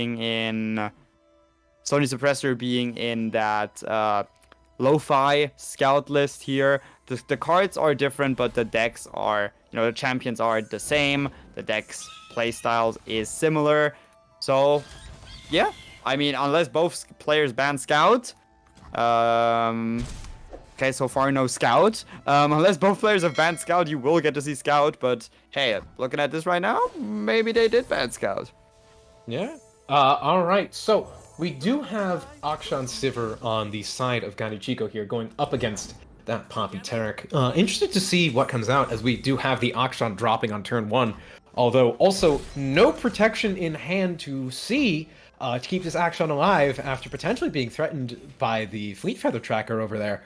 in Sony Suppressor being in that Lowfi scout list here. The cards are different, but the decks are, the champions are the same. The deck's playstyles is similar. So, yeah. I mean, unless both players ban Scout. Okay, so far no Scout. Unless both players have banned Scout, you will get to see Scout. But, hey, looking at this right now, maybe they did ban Scout. Yeah. Alright, so we do have Akshan Sivir on the side of Gatichico here, going up against that Poppy Tarek. Interested to see what comes out, as we do have the Akshan dropping on turn 1. Although, also, no protection in hand to see to keep this Akshan alive after potentially being threatened by the Fleet Feather Tracker over there.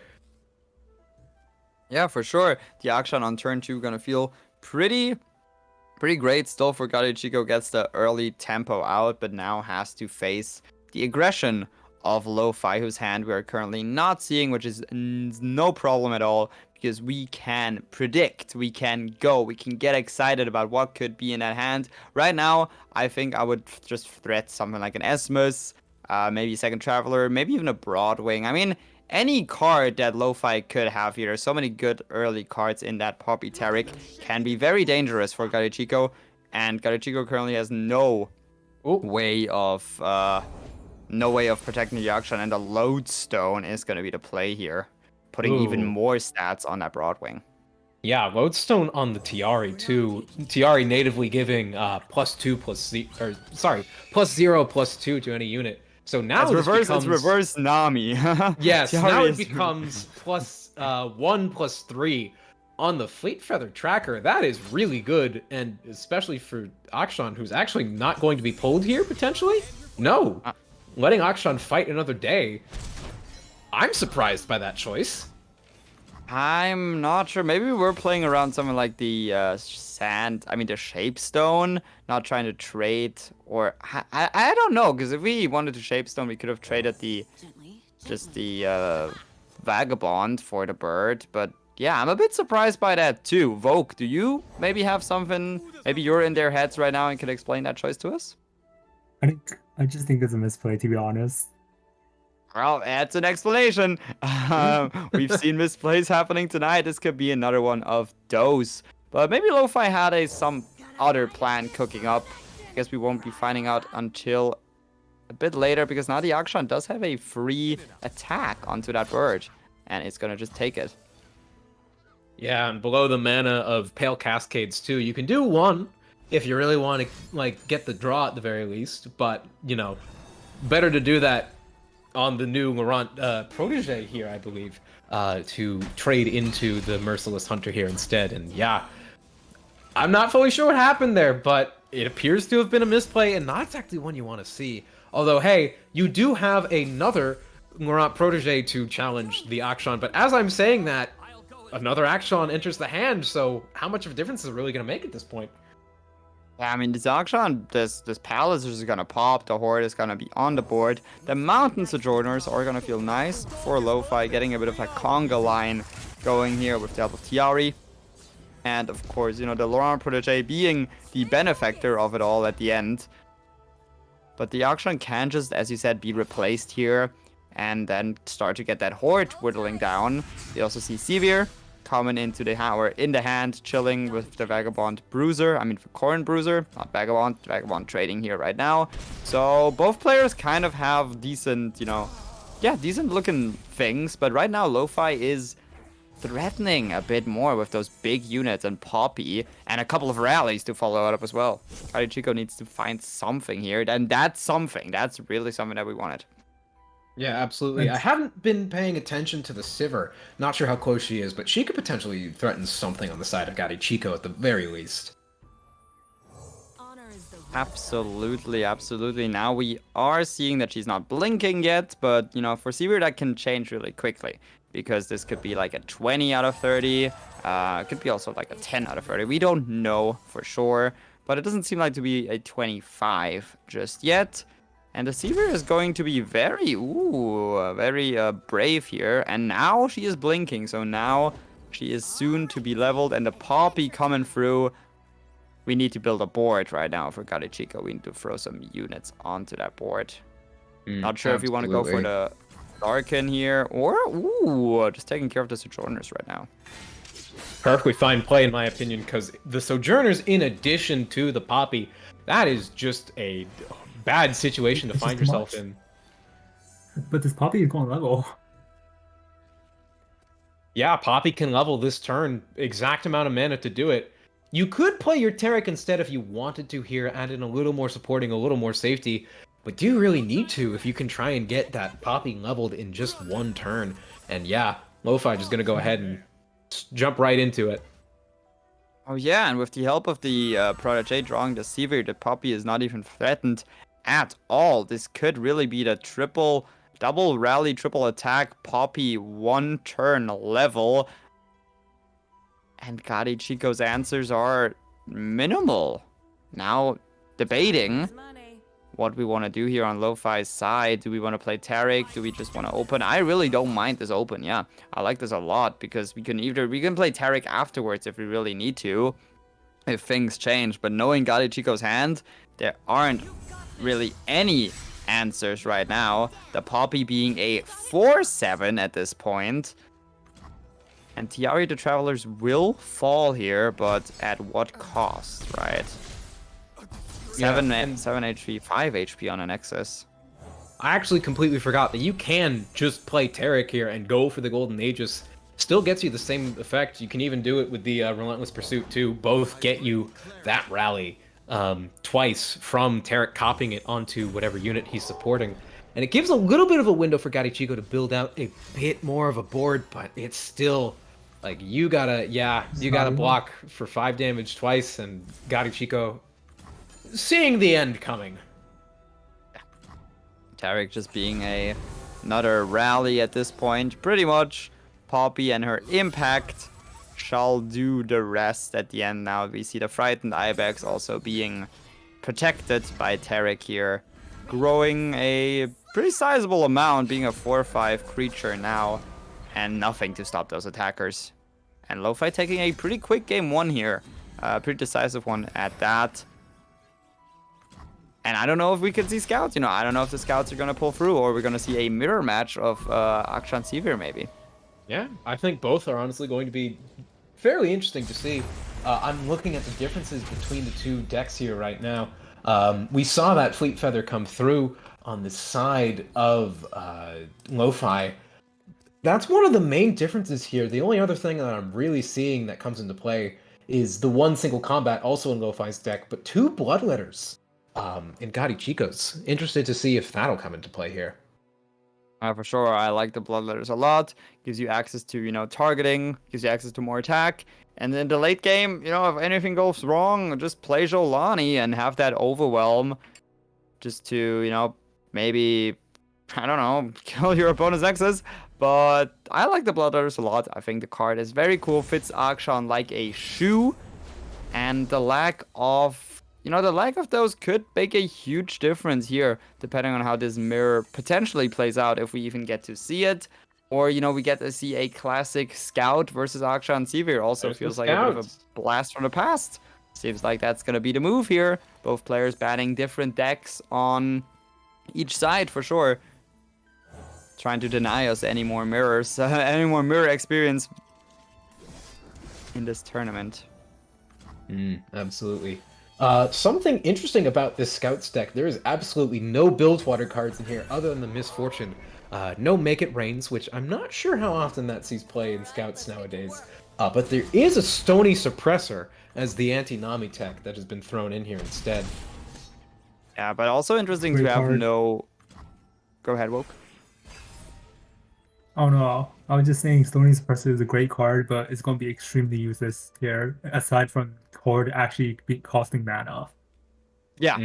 Yeah, for sure. The Akshan on turn 2 gonna feel pretty great still for Gatichico. Gets the early tempo out, but now has to face the aggression of Lowfi, whose hand we are currently not seeing, which is no problem at all, because we can predict, we can get excited about what could be in that hand. Right now, I think I would just threat something like an Esmus, maybe Second Traveler, maybe even a Broadwing. I mean, any card that Lowfi could have here, so many good early cards in that Poppy Tarek, can be very dangerous for Gatichico, and Gatichico currently has no way of protecting the Akshan, and the Lodestone is going to be the play here, putting even more stats on that Broadwing. Yeah, Lodestone on the Tiari too. Tiari natively giving +0/+2 to any unit. So now it's reverse Nami. Yes, now it becomes +1/+3 on the Fleet Feather Tracker. That is really good, and especially for Akshan, who's actually not going to be pulled here potentially. No, letting Akshan fight another day. I'm surprised by that choice. I'm not sure. Maybe we're playing around something like the the Shapestone, not trying to trade, or I don't know, because if we wanted to Shapestone, we could have traded the Vagabond for the bird. But yeah, I'm a bit surprised by that too. Vogue, do you maybe have something? Maybe you're in their heads right now and can explain that choice to us? I just think it's a misplay, to be honest. Well, that's an explanation. We've seen misplays happening tonight. This could be another one of those. But maybe Lowfi had some other plan cooking up. I guess we won't be finding out until a bit later, because now the Akshan does have a free attack onto that bird, and it's gonna just take it. Yeah, and below the mana of Pale Cascades too, you can do one if you really want to get the draw at the very least. But better to do that on the new Laurent protege here, I believe, to trade into the Merciless Hunter here instead. And yeah, I'm not fully sure what happened there, but it appears to have been a misplay and not exactly one you want to see. Although, hey, you do have another Laurent protege to challenge the Akshan, but as I'm saying that, another Akshan enters the hand, so how much of a difference is it really going to make at this point? Yeah, I mean, this Akshan, this Palace is gonna pop, the Horde is gonna be on the board. The Mountain Sojourners are gonna feel nice for Lowfi, getting a bit of a conga line going here with the help of Tiari. And of course, the Laurent Protege being the benefactor of it all at the end. But the Akshan can just, as you said, be replaced here, and then start to get that Horde whittling down. We also see Sivir coming into the hand, or in the hand, chilling with the Vagabond Bruiser. I mean, for Corn Bruiser, not Vagabond. Vagabond trading here right now. So both players kind of have decent, decent looking things. But right now, Lowfi is threatening a bit more with those big units and Poppy, and a couple of rallies to follow it up as well. Gatichico needs to find something here, and that's really something that we wanted. Yeah, absolutely. I haven't been paying attention to the Sivir. Not sure how close she is, but she could potentially threaten something on the side of Gatichico at the very least. Absolutely, absolutely. Now we are seeing that she's not blinking yet, but, for Sivir that can change really quickly, because this could be like a 20 out of 30. It could be also like a 10 out of 30. We don't know for sure, but it doesn't seem like to be a 25 just yet. And the Sivir is going to be very brave here. And now she is blinking. So now she is soon to be leveled. And the Poppy coming through. we need to build a board right now for Gatichico. We need to throw some units onto that board. Not sure if you want to go for the Darkin here, or ooh, just taking care of the Sojourners right now. Perfectly fine play, in my opinion, because the Sojourners, in addition to the Poppy, that is just a bad situation to find yourself in. But this Poppy is going level. Yeah, Poppy can level this turn, exact amount of mana to do it. You could play your Taric instead if you wanted to here, add in a little more supporting, a little more safety. But do you really need to if you can try and get that Poppy leveled in just one turn? And yeah, Lowfi just going to go ahead and jump right into it. Oh yeah, and with the help of the Protege drawing the Seaver, the Poppy is not even threatened at all. This could really be the double rally, triple attack Poppy 1 turn level. And Gatichico's answers are minimal. Now, debating what we want to do here on Lowfi's side. Do we want to play Taric? Do we just want to open? I really don't mind this open, yeah. I like this a lot because we can play Taric afterwards if we really need to, if things change. But knowing Gatichico's hand, there aren't really any answers right now. The Poppy being a 4/7 at this point. And Tiari the Travelers will fall here, but at what cost, right? 7 HP, 5 HP on a Nexus. I actually completely forgot that you can just play Taric here and go for the Golden Aegis. Still gets you the same effect. You can even do it with the Relentless Pursuit too. Both get you that rally twice from Taric copying it onto whatever unit he's supporting. And it gives a little bit of a window for Gatichico to build out a bit more of a board, but it's still like you gotta block for 5 damage twice, and Gatichico seeing the end coming. Taric just being another rally at this point. Pretty much Poppy and her impact shall do the rest at the end. Now we see the Frightened Ibex also being protected by Taric here. Growing a pretty sizable amount, being a 4/5 creature now. And nothing to stop those attackers. And Lowfi taking a pretty quick game 1 here. Pretty decisive one at that. And I don't know if we can see scouts. I don't know if the scouts are going to pull through, or we're going to see a mirror match of Akshan Sivir maybe. Yeah, I think both are honestly going to be fairly interesting to see. I'm looking at the differences between the two decks here right now. We saw that Fleet Feather come through on the side of Lowfi. That's one of the main differences here. The only other thing that I'm really seeing that comes into play is the 1 single combat also in Lowfi's deck, but 2 Bloodletters in Gatichico's. Interested to see if that'll come into play here. For sure, I like the Bloodletters a lot. Gives you access to, targeting, gives you access to more attack. And then the late game, if anything goes wrong, just play Jolani and have that overwhelm just to, maybe, I don't know, kill your opponent's Nexus. But I like the Bloodletters a lot. I think the card is very cool, fits Akshan like a shoe. And the lack of those could make a huge difference here, depending on how this mirror potentially plays out, if we even get to see it. Or, we get to see a classic Scout versus Akshan Sivir. Also feels like a bit of a blast from the past. Seems like that's going to be the move here. Both players banning different decks on each side, for sure. Trying to deny us any more mirrors, any more mirror experience in this tournament. Absolutely. Something interesting about this Scouts deck, there is absolutely no Bilgewater cards in here other than the Misfortune. No Make It Rains, which I'm not sure how often that sees play in Scouts nowadays. But there is a Stony Suppressor as the anti-Nami tech that has been thrown in here instead. Yeah, but also interesting Great to have card. no... Go ahead, Woke. Oh no, I was just saying Stony Suppressor is a great card, but it's going to be extremely useless here, aside from Horde actually costing mana. Yeah,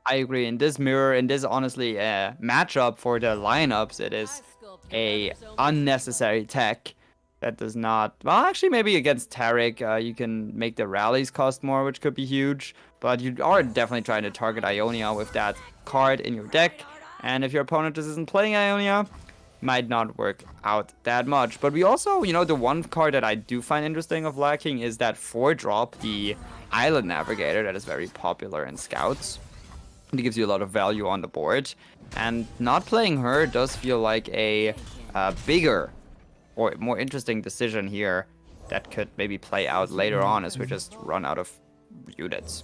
I agree. In this mirror, in this honestly matchup for the lineups, it is a unnecessary tech that does not... Well, actually, maybe against Taric, you can make the rallies cost more, which could be huge. But you are definitely trying to target Ionia with that card in your deck. And if your opponent just isn't playing Ionia, might not work out that much. But we also, you know, the one card that I do find interesting of lacking is that 4-drop, the Island Navigator, that is very popular in Scouts. It gives you a lot of value on the board. And not playing her does feel like a bigger or more interesting decision here that could maybe play out later on as we just run out of units.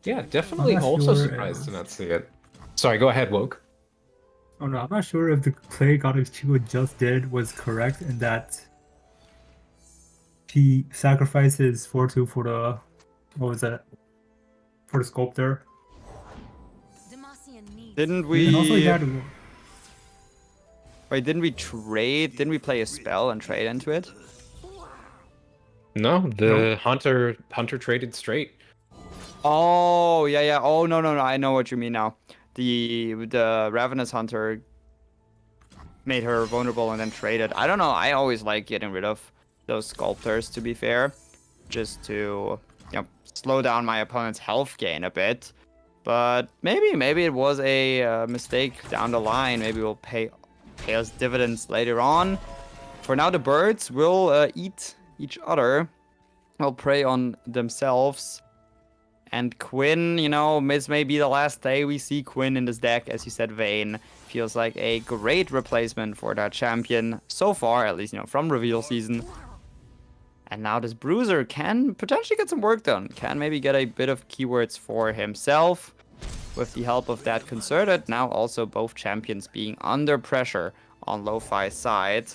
Yeah, definitely I'm not also sure surprised to not see it. Sorry, go ahead, Woke. Oh no, I'm not sure if the play Gatichico just did was correct in that he sacrifices 4-2 for the, what was that? For the sculptor. Didn't And also he we... had Wait, didn't we trade? Didn't we play a spell and trade into it? No, the Hunter traded straight. Oh, yeah, yeah. Oh, no, no, no. I know what you mean now. The Ravenous Hunter made her vulnerable and then traded. I don't know. I always like getting rid of those sculptors, to be fair. Just to, you know, slow down my opponent's health gain a bit. But maybe it was a mistake down the line. Maybe we'll pay us dividends later on. For now, the birds will eat each other. Will prey on themselves. And Quinn, you know, this may be the last day we see Quinn in this deck. As you said, Vayne feels like a great replacement for that champion so far, at least, you know, from reveal season. And now this Bruiser can potentially get some work done. Can maybe get a bit of keywords for himself with the help of that Concerted. Now also both champions being under pressure on Lowfi's side.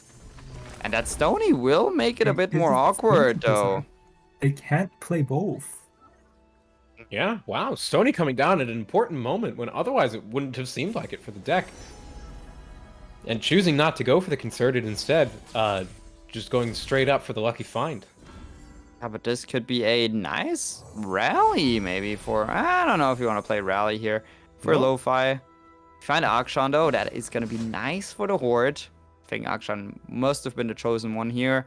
And that Stony will make it a bit more awkward, though. They can't play both. Yeah, wow. Stony coming down at an important moment when otherwise it wouldn't have seemed like it for the deck. And choosing not to go for the Concerted instead, just going straight up for the Lucky Find. Yeah, but this could be a nice rally, maybe, for... I don't know if you want to play rally here. For Lowfi. Find Akshan, though. That is going to be nice for the Horde. I think Akshan must have been the chosen one here.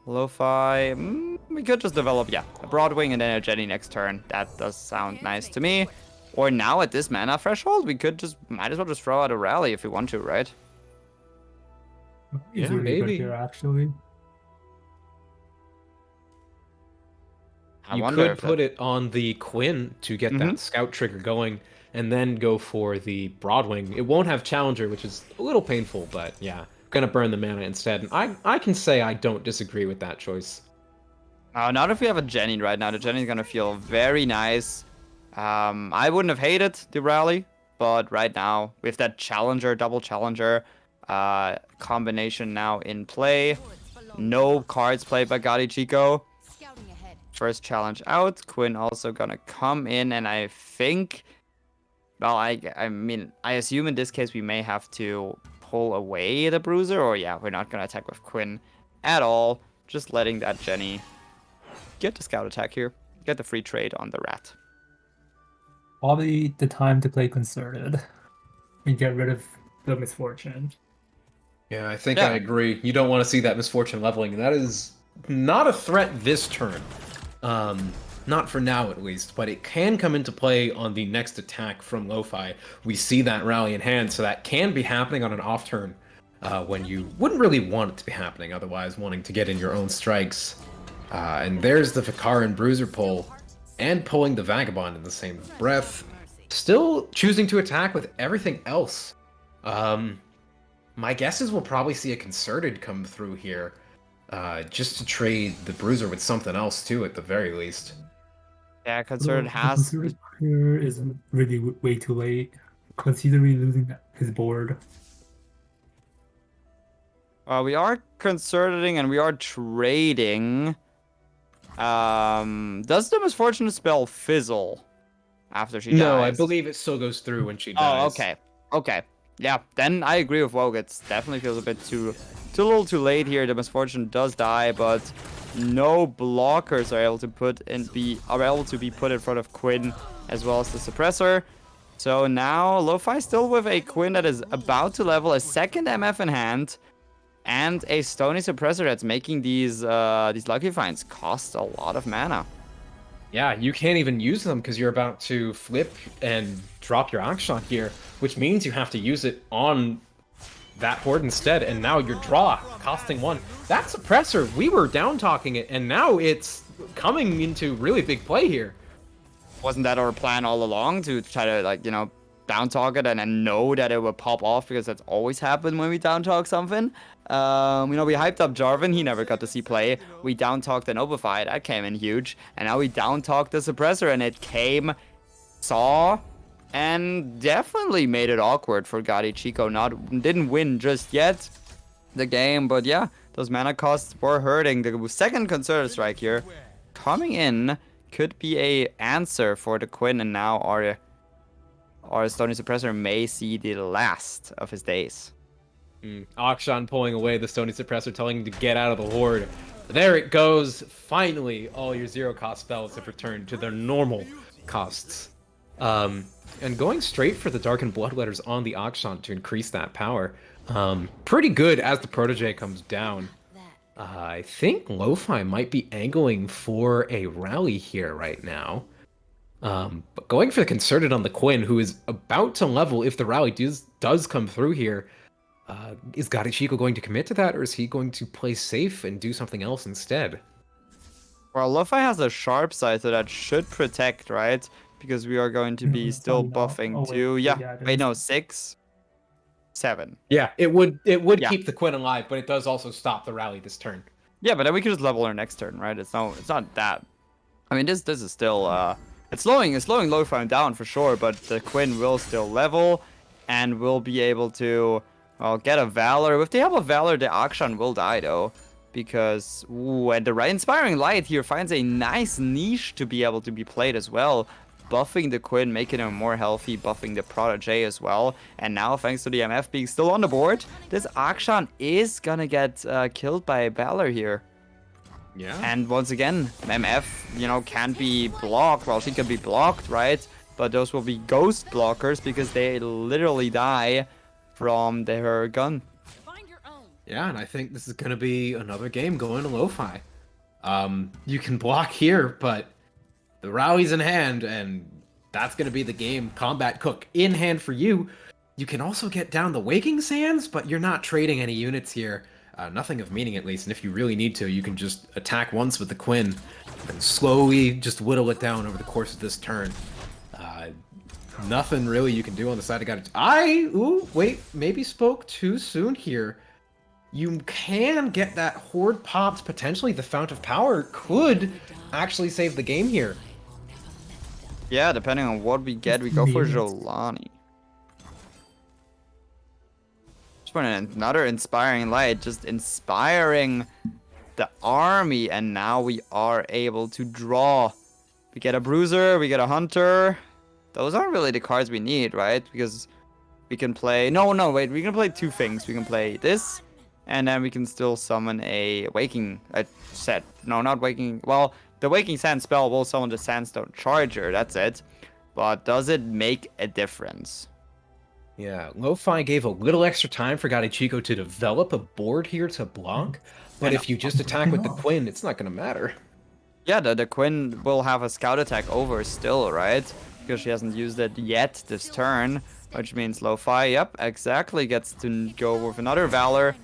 Lowfi... we could just develop, yeah, a Broadwing and then a Jenny next turn. That does sound nice to me. Or now at this mana threshold, we could just... might as well just throw out a rally if we want to, right? He's Yeah, really good maybe. here, actually. You could put it on the Quinn to get that scout trigger going, and then go for the Broadwing. It won't have Challenger, which is a little painful, but yeah, gonna burn the mana instead. And I can say I don't disagree with that choice. Not if we have a Jenny right now. The Jenny's gonna feel very nice. I wouldn't have hated the rally, but right now, with that Challenger, double Challenger combination now in play, no cards played by Gatichico. First challenge out. Quinn also gonna come in, and I think... well, I mean, I assume in this case we may have to pull away the Bruiser, or yeah, we're not gonna attack with Quinn at all. Just letting that Jenny get the scout attack here. Get the free trade on the rat. Probably the time to play Concerted and get rid of the Misfortune. Yeah, I think I agree. You don't want to see that Misfortune leveling, and that is not a threat this turn. Not for now, at least, but it can come into play on the next attack from Lowfi. We see that rally in hand, so that can be happening on an off turn when you wouldn't really want it to be happening, otherwise wanting to get in your own strikes. And there's the Vicar and Bruiser pull, and pulling the Vagabond in the same breath. Still choosing to attack with everything else. My guess is we'll probably see a Concerted come through here, just to trade the Bruiser with something else too, at the very least. Yeah, Concerted has... Concerted here is really way too late, considering losing his board. we are concerting and we are trading. Does the Misfortune spell fizzle after she dies? No, I believe it still goes through when she dies. Oh, okay. Okay. Yeah, then I agree with Wogue. It definitely feels a bit too little too late here. The Misfortune does die, but no blockers are able to be put in front of Quinn, as well as the Suppressor. So now Lowfi still with a Quinn that is about to level, a second MF in hand, and a Stony Suppressor that's making these Lucky Finds cost a lot of mana. Yeah, you can't even use them because you're about to flip and drop your Action here, which means you have to use it on that horde instead, and now your draw costing 1. That suppressor, we were down talking it, and now it's coming into really big play here. Wasn't that our plan all along, to try to, like, you know, down talk it and then know that it would pop off, because that's always happened when we down talk something. You know, we hyped up Jarvan, he never got to see play. We down talked an Obify, that came in huge, and now we down talked the suppressor, and it came, saw, and definitely made it awkward for Gatichico. Didn't win just yet the game, but yeah, those mana costs were hurting. The second Concerted Strike here coming in could be a answer for the Quinn, and now our Stony Suppressor may see the last of his days. Akshan pulling away the Stony Suppressor, telling him to get out of the horde. There it goes. Finally, all your 0-cost spells have returned to their normal costs. And going straight for the Darkened Bloodletters on the Akshan to increase that power. Pretty good as the Protege comes down. I think Lowfi might be angling for a rally here right now. But going for the Concerted on the Quinn, who is about to level if the rally does come through here. Is Gatichico going to commit to that, or is he going to play safe and do something else instead? Well, Lowfi has a sharp side, so that should protect, right? Because we are going to be still buffing to... Yeah, wait, no, 6, 7. Yeah, it would keep the Quinn alive, but it does also stop the rally this turn. Yeah, but then we could just level her next turn, right? It's not that... I mean, this is still... It's slowing Lowfi down for sure, but the Quinn will still level, and will be able to... Well, get a Valor. With the help of Valor, the Akshan will die, though. Because, and the Inspiring Light here finds a nice niche to be able to be played as well. Buffing the Quinn, making him more healthy, buffing the Protege as well. And now, thanks to the MF being still on the board, this Akshan is gonna get killed by Valor here. Yeah. And once again, MF, you know, can't be blocked. Well, she can be blocked, right? But those will be ghost blockers because they literally die from her gun. Yeah, and I think this is going to be another game going to Lowfi. You can block here, but the rally's in hand, and that's going to be the game. Combat Cook in hand for you. You can also get down the Waking Sands, but you're not trading any units here. Nothing of meaning, at least, and if you really need to, you can just attack once with the Quinn and slowly just whittle it down over the course of this turn. Nothing really you can do on the side of Gatichico. Wait, maybe spoke too soon here. You can get that horde popped. Potentially the Fount of Power could actually save the game here. Yeah, depending on what we get, we go for Jolani. Just want another Inspiring Light, just inspiring the army, and now we are able to draw. We get a Bruiser, we get a Hunter. Those aren't really the cards we need, right? Because we can play... No, wait. We can play two things. We can play this, and then we can still summon a Waking set. No, not Waking... Well, the Waking Sand spell will summon the Sandstone Charger. That's it. But does it make a difference? Yeah, Lowfi gave a little extra time for Gatichico to develop a board here to block. But if you just attack with the Quinn, it's not going to matter. Yeah, the Quinn will have a Scout attack over still, right? Because she hasn't used it yet this turn, which means Lowfi, yep, exactly, gets to go with another Valor,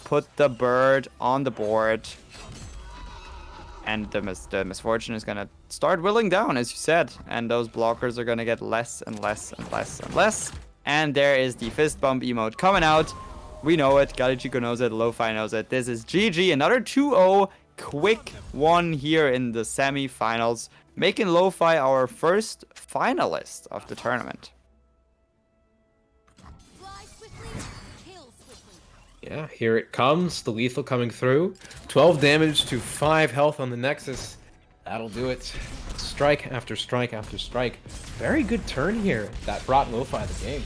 put the bird on the board, and the Misfortune is gonna start willing down, as you said, and those blockers are gonna get less and less and less and less. And there is the fist bump emote coming out. We know it, Gatichico knows it, Lowfi knows it. This is GG, another 2-0 quick one here in the semi-finals, making Lowfi our first finalist of the tournament. Yeah, here it comes. The lethal coming through. 12 damage to 5 health on the Nexus. That'll do it. Strike after strike after strike. Very good turn here that brought Lowfi the game.